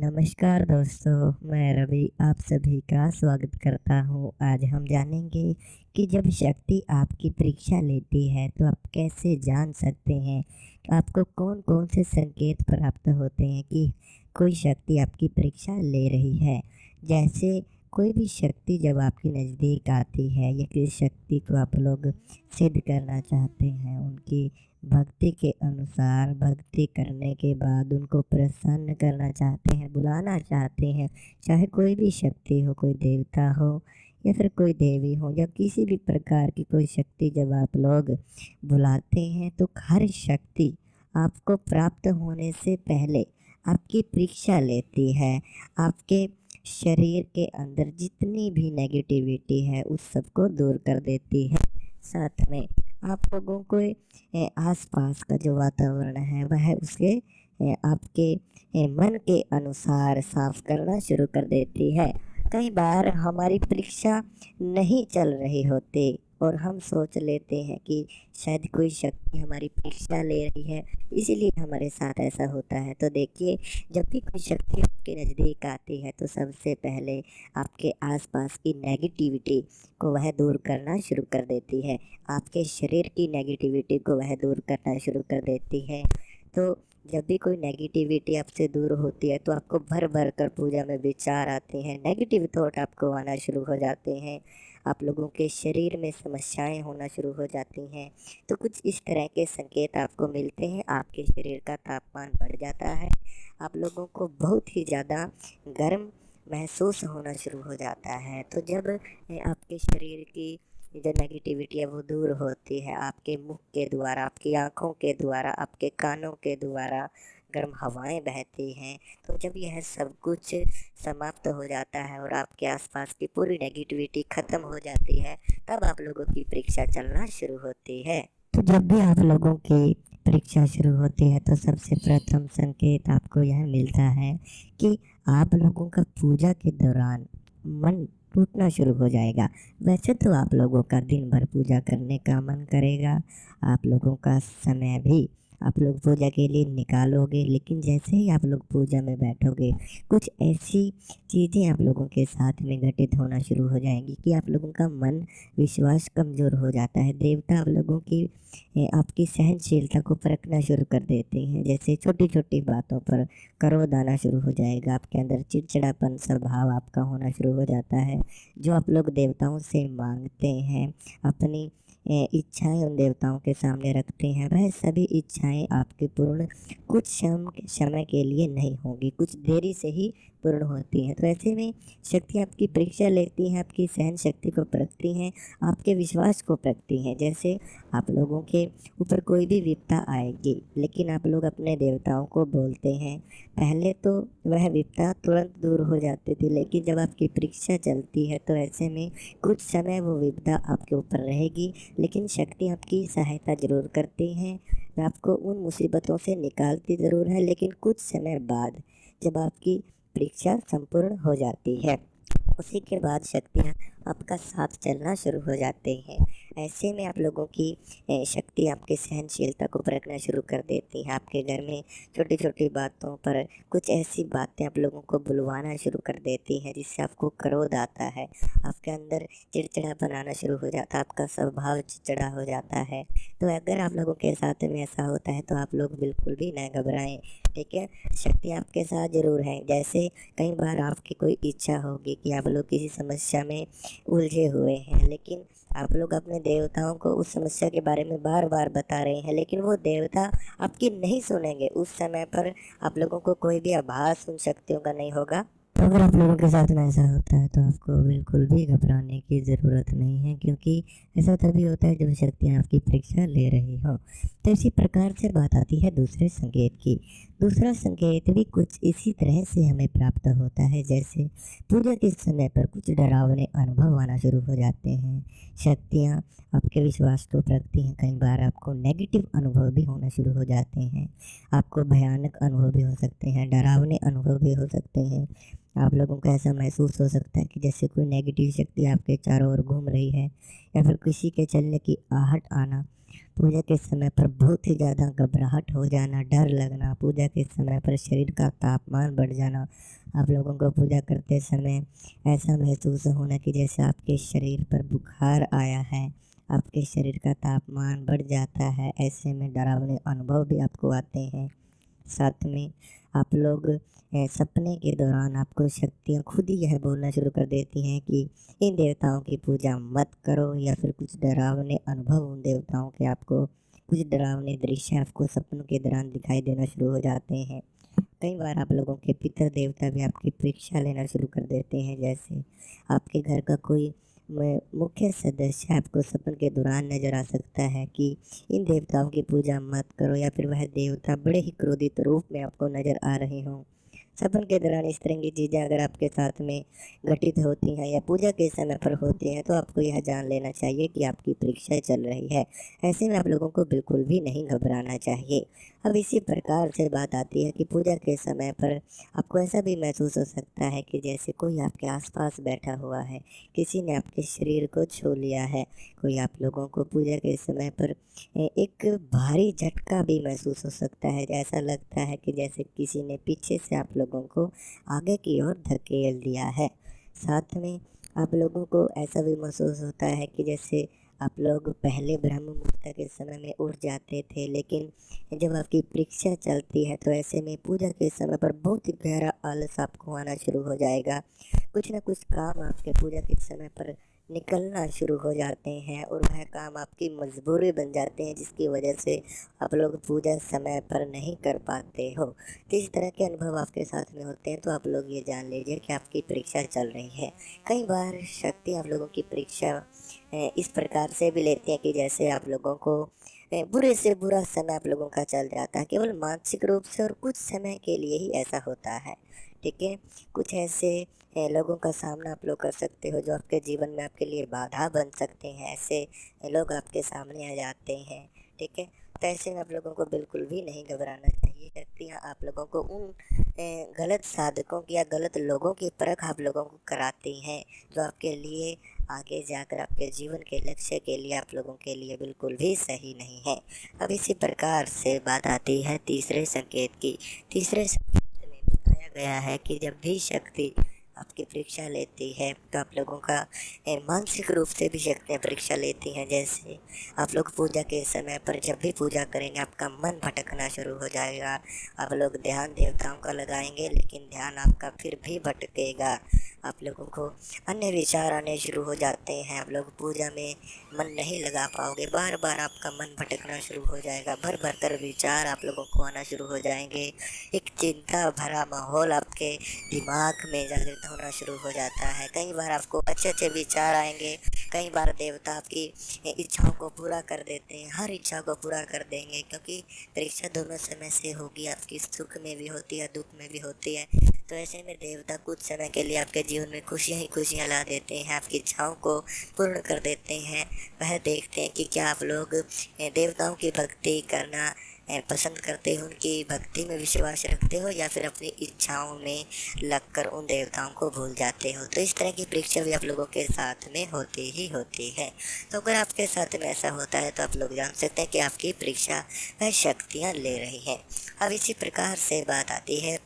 नमस्कार दोस्तों, मैं रवि आप सभी का स्वागत करता हूँ। आज हम जानेंगे कि जब शक्ति आपकी परीक्षा लेती है तो आप कैसे जान सकते हैं कि आपको कौन-कौन से संकेत प्राप्त होते हैं कि कोई शक्ति आपकी परीक्षा ले रही है। जैसे कोई भी शक्ति जब आपके नज़दीक आती है या किसी शक्ति को आप लोग सिद्ध करना चाहते हैं, उनकी भक्ति के अनुसार भक्ति करने के बाद उनको प्रसन्न करना चाहते हैं, बुलाना चाहते हैं, चाहे कोई भी शक्ति हो, कोई देवता हो या फिर कोई देवी हो या किसी भी प्रकार की कोई शक्ति जब आप लोग बुलाते हैं तो हर शक्ति आपको प्राप्त होने से पहले आपकी परीक्षा लेती है। आपके शरीर के अंदर जितनी भी नेगेटिविटी है उस सबको दूर कर देती है। साथ में आप लोगों को आसपास का जो वातावरण है वह उसके आपके मन के अनुसार साफ करना शुरू कर देती है। कई बार हमारी परीक्षा नहीं चल रही होती और हम सोच लेते हैं कि शायद कोई शक्ति हमारी परीक्षा ले रही है, इसीलिए हमारे साथ ऐसा होता है। तो देखिए, जब भी कोई शक्ति आपके नज़दीक आती है तो सबसे पहले आपके आसपास की नेगेटिविटी को वह दूर करना शुरू कर देती है। आपके शरीर की नेगेटिविटी को वह दूर करना शुरू कर देती है। तो जब भी कोई नेगेटिविटी आपसे दूर होती है तो आपको भर कर पूजा में विचार आते हैं, नेगेटिव थॉट आपको आना शुरू हो जाते हैं, आप लोगों के शरीर में समस्याएं होना शुरू हो जाती हैं। तो कुछ इस तरह के संकेत आपको मिलते हैं, आपके शरीर का तापमान बढ़ जाता है, आप लोगों को बहुत ही ज़्यादा गर्म महसूस होना शुरू हो जाता है। तो जब आपके शरीर की जो नेगेटिविटी है वो दूर होती है, आपके मुख के द्वारा, आपकी आँखों के द्वारा, आपके कानों के द्वारा गर्म हवाएं बहती हैं। तो जब यह सब कुछ समाप्त हो जाता है और आपके आसपास की पूरी नेगेटिविटी ख़त्म हो जाती है, तब आप लोगों की परीक्षा चलना शुरू होती है। तो जब भी आप लोगों की परीक्षा शुरू होती है तो सबसे प्रथम संकेत आपको यह मिलता है कि आप लोगों का पूजा के दौरान मन टूटना शुरू हो जाएगा। वैसे तो आप लोगों का दिन भर पूजा करने का मन करेगा, आप लोगों का समय भी आप लोग पूजा के लिए निकालोगे, लेकिन जैसे ही आप लोग पूजा में बैठोगे कुछ ऐसी चीज़ें आप लोगों के साथ में घटित होना शुरू हो जाएंगी कि आप लोगों का मन विश्वास कमज़ोर हो जाता है। देवता आप लोगों की आपकी सहनशीलता को परखना शुरू कर देते हैं। जैसे छोटी छोटी बातों पर क्रोध आना शुरू हो जाएगा, आपके अंदर चिड़चिड़ापन स्वभाव आपका होना शुरू हो जाता है। जो आप लोग देवताओं से मांगते हैं, अपनी इच्छाएं उन देवताओं के सामने रखते हैं, वह सभी इच्छाएं आपके पूर्ण कुछ समय के लिए नहीं होंगी, कुछ देरी से ही पूर्ण होती हैं। तो ऐसे में शक्ति आपकी परीक्षा लेती है, आपकी सहन शक्ति को परखती हैं, आपके विश्वास को परखती हैं। जैसे आप लोगों के ऊपर कोई भी विपदा आएगी, लेकिन आप लोग अपने देवताओं को बोलते हैं, पहले तो वह विपदा तुरंत दूर हो जाती थी, लेकिन जब आपकी परीक्षा चलती है तो ऐसे में कुछ समय वो विपदा आपके ऊपर रहेगी, लेकिन शक्ति आपकी सहायता ज़रूर करती हैं, आपको उन मुसीबतों से निकालती ज़रूर है, लेकिन कुछ समय बाद जब आपकी परीक्षा संपूर्ण हो जाती है उसी के बाद शक्तियाँ आपका साथ चलना शुरू हो जाते हैं। ऐसे में आप लोगों की शक्ति आपकी सहनशीलता को परखना शुरू कर देती है। आपके घर में छोटी छोटी बातों पर कुछ ऐसी बातें आप लोगों को बुलवाना शुरू कर देती हैं जिससे आपको क्रोध आता है, आपके अंदर चिड़चिड़ापन आना शुरू हो जाता है, आपका स्वभाव चिड़चिड़ा हो जाता है। तो अगर आप लोगों के साथ में ऐसा होता है तो आप लोग बिल्कुल भी ना घबराएं, ठीक है। शक्ति आपके साथ ज़रूर है। जैसे कई बार आपकी कोई इच्छा होगी कि आप लोग किसी समस्या में उलझे हुए हैं, लेकिन आप लोग अपने देवताओं को उस समस्या के बारे में बार बार बता रहे हैं, लेकिन वो देवता आपकी नहीं सुनेंगे। उस समय पर आप लोगों को कोई भी आभास उन शक्तियों का नहीं होगा। तो अगर आप लोगों के साथ में ऐसा होता है तो आपको बिल्कुल भी घबराने की ज़रूरत नहीं है, क्योंकि ऐसा तभी होता है जब शक्तियाँ आपकी परीक्षा ले रही हो। तो इसी प्रकार से बात आती है दूसरे संकेत की। दूसरा संकेत भी कुछ इसी तरह से हमें प्राप्त होता है। जैसे पूजा के समय पर कुछ डरावने अनुभव आना शुरू हो जाते हैं। शक्तियाँ आपके विश्वास को परखती हैं, कई बार आपको नेगेटिव अनुभव भी होना शुरू हो जाते हैं, आपको भयानक अनुभव भी हो सकते हैं, डरावने अनुभव भी हो सकते हैं। आप लोगों को ऐसा महसूस हो सकता है कि जैसे कोई नेगेटिव शक्ति आपके चारों ओर घूम रही है, या फिर किसी के चलने की आहट आना। पूजा के समय पर बहुत ही ज़्यादा घबराहट हो जाना, डर लगना, पूजा के समय पर शरीर का तापमान बढ़ जाना, आप लोगों को पूजा करते समय ऐसा महसूस होना कि जैसे आपके शरीर पर बुखार आया है, आपके शरीर का तापमान बढ़ जाता है, ऐसे में डरावने अनुभव भी आपको आते हैं। साथ में आप लोग सपने के दौरान आपको शक्तियाँ खुद ही यह बोलना शुरू कर देती हैं कि इन देवताओं की पूजा मत करो, या फिर कुछ डरावने अनुभव उन देवताओं के आपको कुछ डरावने दृश्य आपको सपनों के दौरान दिखाई देना शुरू हो जाते हैं। कई बार आप लोगों के पितर देवता भी आपकी परीक्षा लेना शुरू कर देते हैं। जैसे आपके घर का कोई मुख्य सदस्य आपको सपन के दौरान नजर आ सकता है कि इन देवताओं की पूजा मत करो, या फिर वह देवता बड़े ही क्रोधित रूप में आपको नजर आ रहे हों। सपन के दौरान इस तरह की चीज़ें अगर आपके साथ में घटित होती हैं या पूजा के समय पर होती हैं, तो आपको यह जान लेना चाहिए कि आपकी परीक्षा चल रही है। ऐसे में आप लोगों को बिल्कुल भी नहीं घबराना चाहिए। अब इसी प्रकार से बात आती है कि पूजा के समय पर आपको ऐसा भी महसूस हो सकता है कि जैसे कोई आपके आसपास बैठा हुआ है, किसी ने आपके शरीर को छू लिया है। कोई आप लोगों को पूजा के समय पर एक भारी झटका भी महसूस हो सकता है। ऐसा लगता है कि जैसे किसी ने पीछे से आप लोगों को आगे की ओर धकेल दिया है। साथ में आप लोगों को ऐसा भी महसूस होता है कि जैसे आप लोग पहले ब्रह्म मुहूर्त के समय में उठ जाते थे, लेकिन जब आपकी परीक्षा चलती है तो ऐसे में पूजा के समय पर बहुत ही गहरा आलस आपको आना शुरू हो जाएगा। कुछ ना कुछ काम आपके पूजा के समय पर निकलना शुरू हो जाते हैं, और वह काम आपकी मजबूरी बन जाते हैं, जिसकी वजह से आप लोग पूजा समय पर नहीं कर पाते हो। तो इस तरह के अनुभव आपके साथ में होते हैं, तो आप लोग ये जान लीजिए कि आपकी परीक्षा चल रही है। कई बार शक्ति आप लोगों की परीक्षा इस प्रकार से भी लेती है कि जैसे आप लोगों को बुरे से बुरा समय आप लोगों का चल जाता है, केवल मानसिक रूप से, और कुछ समय के लिए ही ऐसा होता है। ठीक है, कुछ ऐसे लोगों का सामना आप लोग कर सकते हो जो आपके जीवन में आपके लिए बाधा बन सकते हैं। ऐसे लोग आपके सामने आ जाते हैं। ठीक है, तो ऐसे में आप लोगों को बिल्कुल भी नहीं घबराना चाहिए। शक्तियाँ आप लोगों को उन गलत साधकों की या गलत लोगों की परख आप लोगों को कराती हैं, जो आपके लिए आगे जाकर आपके जीवन के लक्ष्य के लिए आप लोगों के लिए बिल्कुल भी सही नहीं है। अब इसी प्रकार से बात आती है तीसरे संकेत की। तीसरे संकेत में बताया गया है कि जब भी शक्ति आपकी परीक्षा लेती है, तो आप लोगों का मानसिक रूप से भी शक्तियाँ परीक्षा लेती हैं। जैसे आप लोग पूजा के समय पर जब भी पूजा करेंगे, आपका मन भटकना शुरू हो जाएगा। आप लोग ध्यान देवताओं का लगाएंगे, लेकिन ध्यान आपका फिर भी भटकेगा। आप लोगों को अन्य विचार आने शुरू हो जाते हैं। आप लोग पूजा में मन नहीं लगा पाओगे, बार बार आपका मन भटकना शुरू हो जाएगा। भर भर कर विचार आप लोगों को आना शुरू हो जाएंगे। एक चिंता भरा माहौल आपके दिमाग में जागृत होना शुरू हो जाता है। कई बार आपको अच्छे अच्छे विचार आएंगे। कई बार देवता आपकी इच्छाओं को पूरा कर देते हैं, हर इच्छा को पूरा कर देंगे, क्योंकि परीक्षा दोनों समय से होगी। आपकी सुख में भी होती है, दुख में भी होती है। तो ऐसे में देवता कुछ समय के लिए आपके जीवन में खुशियाँ ही खुशियाँ ला देते हैं, आपकी इच्छाओं को पूर्ण कर देते हैं। वह देखते हैं कि क्या आप लोग देवताओं की भक्ति करना पसंद करते हो, उनकी भक्ति में विश्वास रखते हो, या फिर अपनी इच्छाओं में लगकर उन देवताओं को भूल जाते हो। तो इस तरह की परीक्षा भी आप लोगों के साथ में होती ही होती है। तो अगर आपके साथ में ऐसा होता है, तो आप लोग जान सकते हैं कि आपकी परीक्षा वह शक्तियाँ ले रही है। अब इसी प्रकार से बात आती है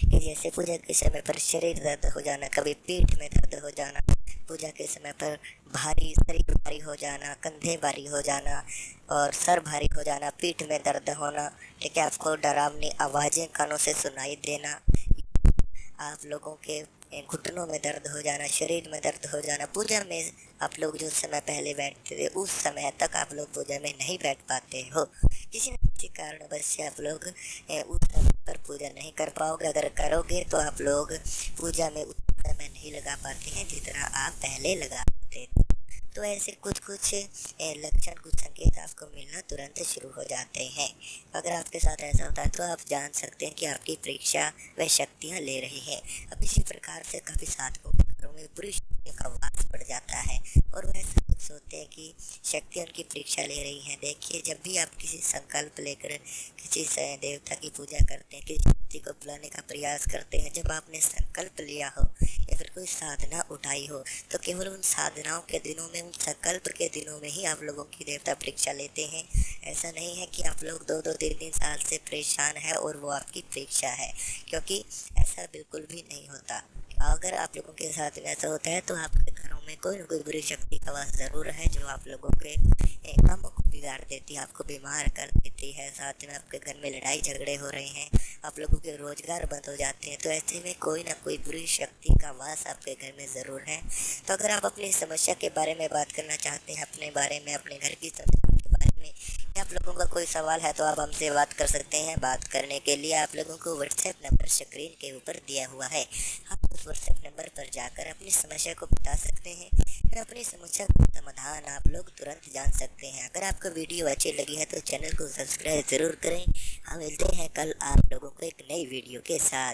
कि जैसे पूजा के समय पर शरीर दर्द हो जाना, कभी पीठ में दर्द हो जाना, पूजा के समय पर भारी शरीर भारी हो जाना, कंधे भारी हो जाना और सर भारी हो जाना, पीठ में दर्द होना। ठीक है, आपको डरावनी आवाज़ें कानों से सुनाई देना, आप लोगों के घुटनों में दर्द हो जाना, शरीर में दर्द हो जाना। पूजा में आप लोग जो समय पहले बैठते थे, उस समय तक आप लोग पूजा में नहीं बैठ पाते हो। किसी न किसी कारणवश से आप लोग उस समय पर पूजा नहीं कर पाओगे। अगर करोगे तो आप लोग पूजा में उतना समय नहीं लगा पाते हैं जितना आप पहले लगा पाते थे। तो ऐसे कुछ कुछ लक्षण, कुछ संकेत आपको मिलना तुरंत शुरू हो जाते हैं। अगर आपके साथ ऐसा होता है, तो आप जान सकते हैं कि आपकी परीक्षा वह शक्तियाँ ले रही है। अब इसी प्रकार से काफ़ी साधकों के घरों में बुरी शक्तियों का वास पड़ जाता है, और वह साधक सोचते हैं कि शक्ति उनकी परीक्षा ले रही है। देखिए, जब भी आप किसी संकल्प लेकर किसी देवता की पूजा करते हैं, किसी शक्ति को बुलाने का प्रयास करते हैं, जब आपने संकल्प लिया हो या फिर कोई साधना उठाई हो, तो केवल उन साधनाओं के दिनों में, उन संकल्प के दिनों में ही आप लोगों की देवता परीक्षा लेते हैं। ऐसा नहीं है कि आप लोग 2-2 3-3 साल से परेशान है और वो आपकी परीक्षा है, क्योंकि ऐसा बिल्कुल भी नहीं होता। अगर आप लोगों के साथ में ऐसा होता है तो आपके घरों में कोई न कोई बुरी शक्ति का वास ज़रूर है, जो आप लोगों के कामों को बिगाड़ देती है, आपको बीमार कर देती है। साथ में आपके घर में लड़ाई झगड़े हो रहे हैं, आप लोगों के रोजगार बंद हो जाते हैं, तो ऐसे में कोई ना कोई बुरी शक्ति का वास आपके घर में ज़रूर है। तो अगर आप अपनी समस्या के बारे में बात करना चाहते हैं, अपने बारे में, अपने घर की समस्या के बारे में, या आप लोगों का कोई सवाल है, तो आप हमसे बात कर सकते हैं। बात करने के लिए आप लोगों को व्हाट्सएप नंबर स्क्रीन के ऊपर दिया हुआ है, आप उस व्हाट्सएप नंबर पर जाकर अपनी समस्या को बता सकते हैं, फिर अपनी समस्या का समाधान आप लोग तुरंत जान सकते हैं। अगर आपको वीडियो अच्छी लगी है तो चैनल को सब्सक्राइब ज़रूर करें। हम मिलते हैं कल आप लोगों को एक नई वीडियो के साथ।